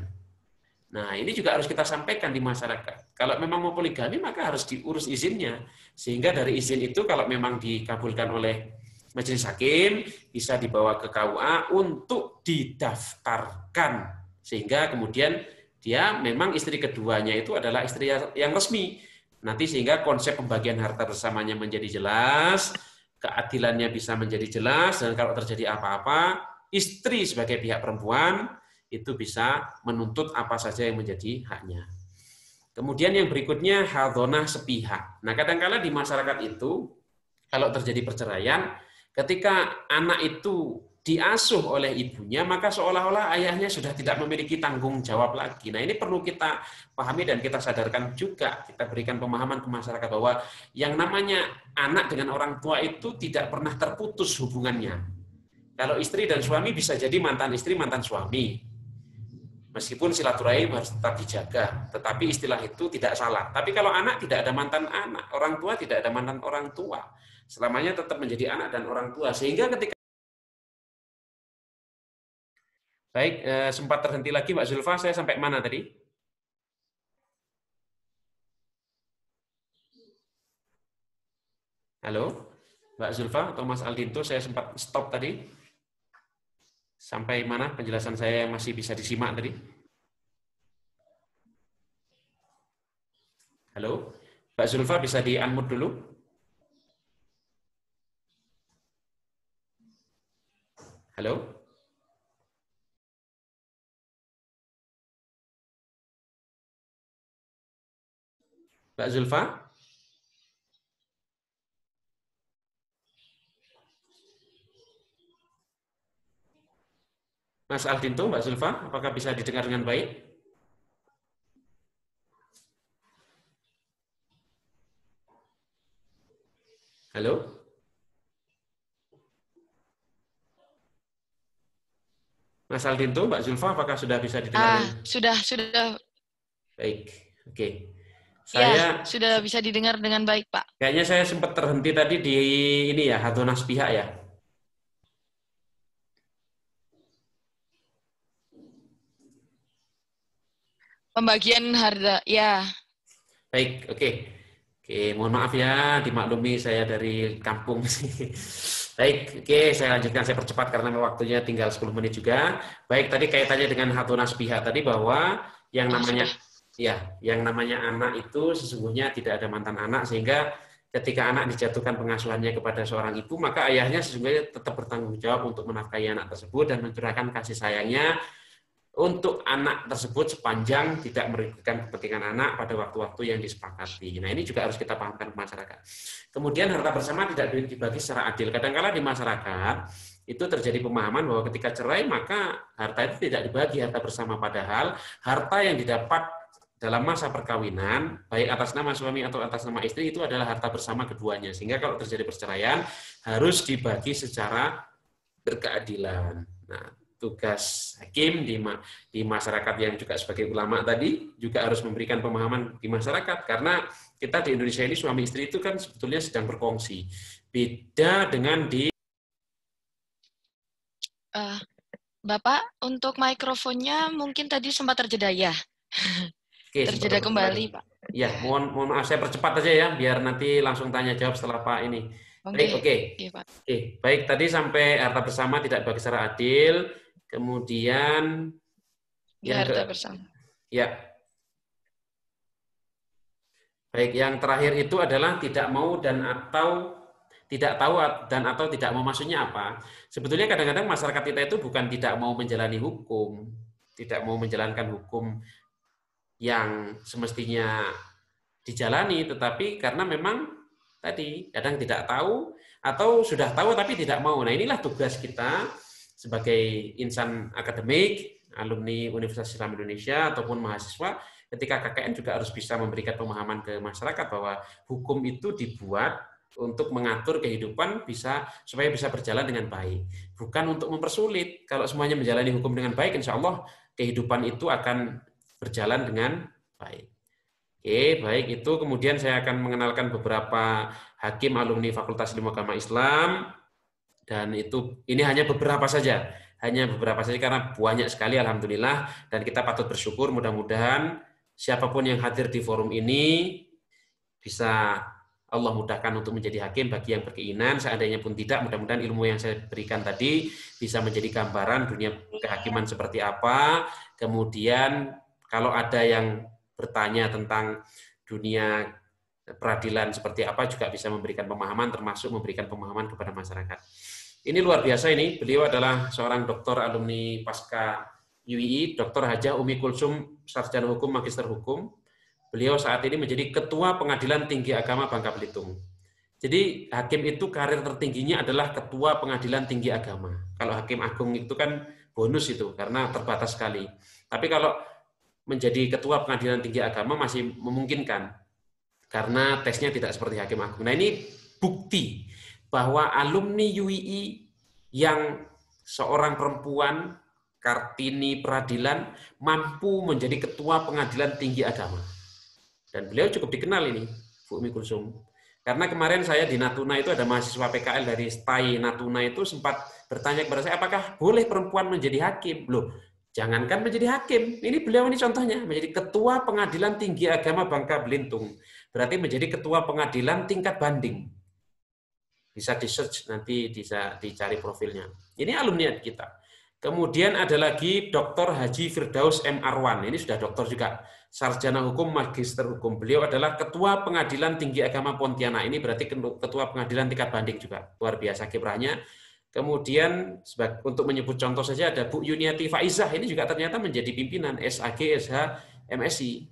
Nah, ini juga harus kita sampaikan di masyarakat. Kalau memang mau poligami, maka harus diurus izinnya. Sehingga dari izin itu, kalau memang dikabulkan oleh Majelis Hakim, bisa dibawa ke KUA untuk didaftarkan. Sehingga kemudian dia memang istri keduanya itu adalah istri yang resmi. Nanti sehingga konsep pembagian harta bersamanya menjadi jelas, keadilannya bisa menjadi jelas, dan kalau terjadi apa-apa, istri sebagai pihak perempuan itu bisa menuntut apa saja yang menjadi haknya. Kemudian yang berikutnya, hadonah sepihak. Nah, kadang-kala di masyarakat itu, kalau terjadi perceraian, ketika anak itu diasuh oleh ibunya, maka seolah-olah ayahnya sudah tidak memiliki tanggung jawab lagi. Nah, ini perlu kita pahami dan kita sadarkan juga, kita berikan pemahaman ke masyarakat bahwa yang namanya anak dengan orang tua itu tidak pernah terputus hubungannya. Kalau istri dan suami bisa jadi mantan istri, mantan suami. Meskipun silaturahim harus tetap dijaga, tetapi istilah itu tidak salah. Tapi kalau anak tidak ada mantan anak, orang tua tidak ada mantan orang tua. Selamanya tetap menjadi anak dan orang tua. Sehingga ketika baik, sempat terhenti lagi Mbak Zulfa, saya sampai mana tadi? Halo, Mbak Zulfa atau Mas Aldinto, saya sempat stop tadi. Sampai mana penjelasan saya yang masih bisa disimak tadi? Halo, Mbak Zulfa bisa di-unmute dulu? Halo? Mbak Zulfa? Mas Aldinto, Mbak Zulfa, apakah bisa didengar dengan baik? Halo? Mas Aldinto, Mbak Zulfa, apakah sudah bisa didengar? Sudah. Baik, oke. Saya sudah bisa didengar dengan baik, Pak. Kayaknya saya sempat terhenti tadi di ini ya, hadonah sepihak ya. Pembagian harta, ya. Baik, oke. Oke, mohon maaf ya, dimaklumi saya dari kampung. Baik, oke, saya lanjutkan, saya percepat karena waktunya tinggal 10 menit juga. Baik, tadi kaitannya dengan hadonah sepihak tadi, bahwa yang namanya yang namanya anak itu sesungguhnya tidak ada mantan anak, sehingga ketika anak dijatuhkan pengasuhannya kepada seorang ibu, maka ayahnya sesungguhnya tetap bertanggung jawab untuk menafkahi anak tersebut dan mencurahkan kasih sayangnya untuk anak tersebut sepanjang tidak merugikan kepentingan anak pada waktu-waktu yang disepakati. Nah, ini juga harus kita pahamkan ke masyarakat. Kemudian harta bersama tidak dibagi secara adil. Kadang-kala di masyarakat itu terjadi pemahaman bahwa ketika cerai maka harta itu tidak dibagi harta bersama, padahal harta yang didapat dalam masa perkawinan baik atas nama suami atau atas nama istri itu adalah harta bersama keduanya. Sehingga kalau terjadi perceraian harus dibagi secara berkeadilan. Nah, tugas hakim di masyarakat yang juga sebagai ulama tadi juga harus memberikan pemahaman di masyarakat, karena kita di Indonesia ini suami istri itu kan sebetulnya sedang berkongsi. Beda dengan di Bapak, untuk mikrofonnya mungkin tadi sempat terjeda ya. Oke, terjeda kembali, Pak. Ya, mohon maaf, saya percepat aja ya biar nanti langsung tanya jawab setelah Pak ini. Baik, oke. Oke, baik, tadi sampai harta bersama tidak bagi secara adil. Kemudian harta bersama. Ya. Baik, yang terakhir itu adalah tidak mau dan atau tidak tahu dan atau tidak mau, maksudnya apa? Sebetulnya kadang-kadang masyarakat kita itu bukan tidak mau menjalani hukum, tidak mau menjalankan hukum yang semestinya dijalani, tetapi karena memang tadi kadang tidak tahu atau sudah tahu tapi tidak mau. Nah, inilah tugas kita sebagai insan akademik, alumni Universitas Islam Indonesia ataupun mahasiswa, ketika KKN juga harus bisa memberikan pemahaman ke masyarakat bahwa hukum itu dibuat untuk mengatur kehidupan supaya bisa berjalan dengan baik, bukan untuk mempersulit. Kalau semuanya menjalani hukum dengan baik, insya Allah kehidupan itu akan berjalan dengan baik. Oke, baik, itu kemudian saya akan mengenalkan beberapa hakim alumni Fakultas Ilmu Agama Islam. Dan ini hanya beberapa saja karena banyak sekali alhamdulillah, dan kita patut bersyukur. Mudah-mudahan siapapun yang hadir di forum ini bisa Allah mudahkan untuk menjadi hakim bagi yang berkeinginan. Seandainya pun tidak, mudah-mudahan ilmu yang saya berikan tadi bisa menjadi gambaran dunia kehakiman seperti apa. Kemudian kalau ada yang bertanya tentang dunia peradilan seperti apa juga bisa memberikan pemahaman, termasuk memberikan pemahaman kepada masyarakat. Ini luar biasa ini. Beliau adalah seorang doktor alumni pasca UII, Dr. Hajah Umi Kulsum, sarjana hukum, magister hukum. Beliau saat ini menjadi Ketua Pengadilan Tinggi Agama Bangka Belitung. Jadi hakim itu karir tertingginya adalah Ketua Pengadilan Tinggi Agama. Kalau hakim agung itu kan bonus itu karena terbatas sekali. Tapi kalau menjadi Ketua Pengadilan Tinggi Agama masih memungkinkan karena tesnya tidak seperti hakim agung. Nah, ini bukti bahwa alumni UII yang seorang perempuan, Kartini Peradilan, mampu menjadi Ketua Pengadilan Tinggi Agama. Dan beliau cukup dikenal ini, Bu Umi Kulsum. Karena kemarin saya di Natuna itu ada mahasiswa PKL dari STAI Natuna itu sempat bertanya kepada saya, apakah boleh perempuan menjadi hakim? Loh, jangankan menjadi hakim, ini beliau ini contohnya, menjadi Ketua Pengadilan Tinggi Agama Bangka Belitung. Berarti menjadi Ketua Pengadilan tingkat banding. Bisa di-search, nanti bisa dicari profilnya. Ini alumni kita. Kemudian ada lagi Dr. Haji Firdaus M. Arwan. Ini sudah doktor juga. Sarjana hukum, magister hukum. Beliau adalah Ketua Pengadilan Tinggi Agama Pontianak. Ini berarti Ketua Pengadilan tingkat banding juga. Luar biasa kiprahnya. Kemudian untuk menyebut contoh saja ada Bu Yuniati Faizah. Ini juga ternyata menjadi pimpinan SAG, SH, MSI.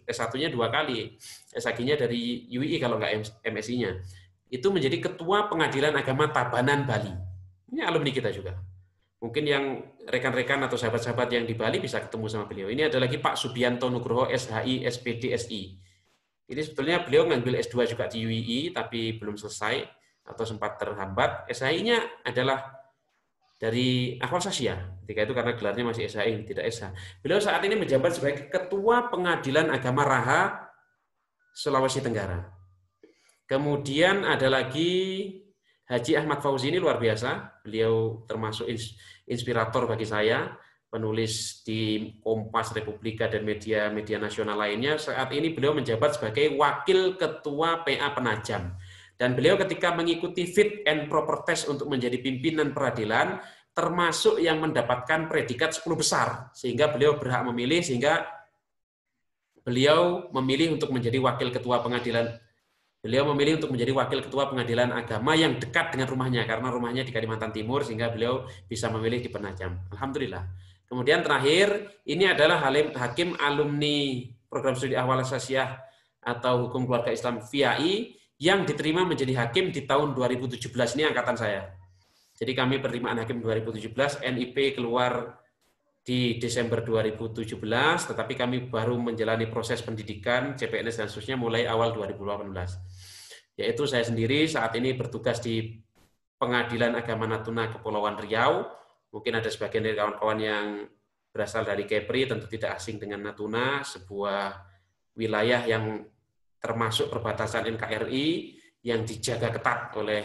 S1-nya 2 kali. SAG-nya dari UII kalau nggak MSI-nya. Itu menjadi Ketua Pengadilan Agama Tabanan Bali. Ini alumni kita juga. Mungkin yang rekan-rekan atau sahabat-sahabat yang di Bali bisa ketemu sama beliau. Ini ada lagi Pak Subianto Nugroho, SHI, SPD, SI. Ini sebetulnya beliau ngambil S2 juga di UII, tapi belum selesai atau sempat terhambat. SHI-nya adalah dari Akwal Sasya. Ketika itu karena gelarnya masih SHI, tidak SH. Beliau saat ini menjabat sebagai Ketua Pengadilan Agama Raha, Sulawesi Tenggara. Kemudian ada lagi Haji Ahmad Fauzi, ini luar biasa. Beliau termasuk inspirator bagi saya, penulis di Kompas, Republika, dan media-media nasional lainnya. Saat ini beliau menjabat sebagai Wakil Ketua PA Penajam. Dan beliau ketika mengikuti fit and proper test untuk menjadi pimpinan peradilan, termasuk yang mendapatkan predikat 10 besar. Sehingga beliau berhak memilih, sehingga beliau memilih untuk menjadi Wakil Ketua Pengadilan. Beliau memilih untuk menjadi Wakil Ketua Pengadilan Agama yang dekat dengan rumahnya, karena rumahnya di Kalimantan Timur, sehingga beliau bisa memilih di Penajam. Alhamdulillah. Kemudian terakhir, ini adalah hakim alumni program studi ahwal asasiyah atau hukum keluarga Islam FIAI yang diterima menjadi hakim di tahun 2017, ini angkatan saya. Jadi kami penerimaan hakim 2017, NIP keluar di Desember 2017, tetapi kami baru menjalani proses pendidikan, CPNS dan seterusnya mulai awal 2018. Yaitu saya sendiri saat ini bertugas di Pengadilan Agama Natuna Kepulauan Riau. Mungkin ada sebagian dari kawan-kawan yang berasal dari Kepri, tentu tidak asing dengan Natuna, sebuah wilayah yang termasuk perbatasan NKRI yang dijaga ketat oleh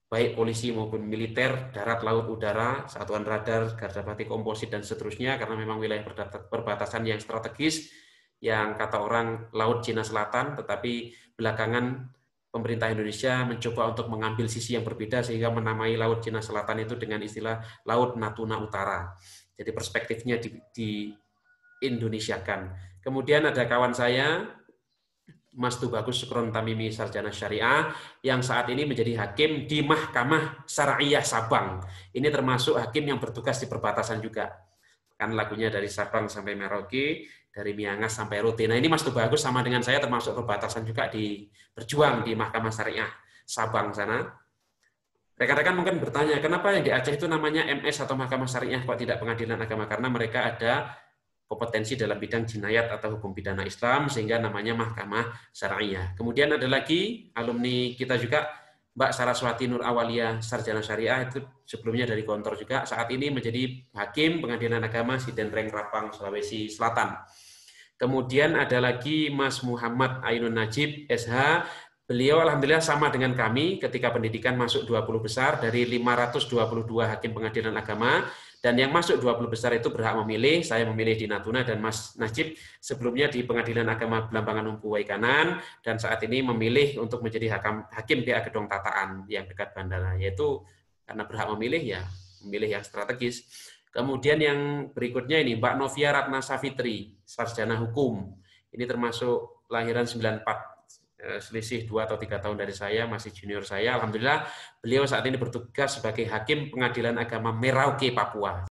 baik polisi maupun militer, darat, laut, udara, satuan radar, garda pati komposit, dan seterusnya, karena memang wilayah perbatasan yang strategis, yang kata orang Laut Cina Selatan, tetapi belakangan pemerintah Indonesia mencoba untuk mengambil sisi yang berbeda, sehingga menamai Laut Cina Selatan itu dengan istilah Laut Natuna Utara. Jadi perspektifnya di Indonesiakan. Kemudian ada kawan saya, Mas Tubagus Sukron Tamimi, sarjana syariah, yang saat ini menjadi hakim di Mahkamah Syariah Sabang. Ini termasuk hakim yang bertugas di perbatasan juga. Kan lagunya dari Sabang sampai Merauke, dari Miangas sampai Rute. Nah ini Mas Tubagus sama dengan saya termasuk perbatasan juga, berjuang di Mahkamah Syariah Sabang sana. Rekan-rekan mungkin bertanya, kenapa yang di Aceh itu namanya MS atau Mahkamah Syariah, kok tidak Pengadilan Agama? Karena mereka ada kompetensi dalam bidang jinayat atau hukum pidana Islam, sehingga namanya Mahkamah Syariah. Kemudian ada lagi alumni kita juga, Mbak Saraswati Nur Awalia, sarjana syariah, itu sebelumnya dari Gontor juga, saat ini menjadi hakim Pengadilan Agama Sidenreng Rapang, Sulawesi Selatan. Kemudian ada lagi Mas Muhammad Ainun Najib, SH. Beliau alhamdulillah sama dengan kami ketika pendidikan masuk 20 besar dari 522 hakim Pengadilan Agama. Dan yang masuk 20 besar itu berhak memilih, saya memilih di Natuna, dan Mas Najib sebelumnya di Pengadilan Agama Belambangan Umpu Waikanan, dan saat ini memilih untuk menjadi hakim PA Gedong Tataan yang dekat bandara, yaitu karena berhak memilih, ya memilih yang strategis. Kemudian yang berikutnya ini Mbak Novia Ratna Safitri, sarjana hukum. Ini termasuk lahiran 94. Selisih 2 atau 3 tahun dari saya, masih junior saya. Alhamdulillah, beliau saat ini bertugas sebagai hakim Pengadilan Agama Merauke, Papua.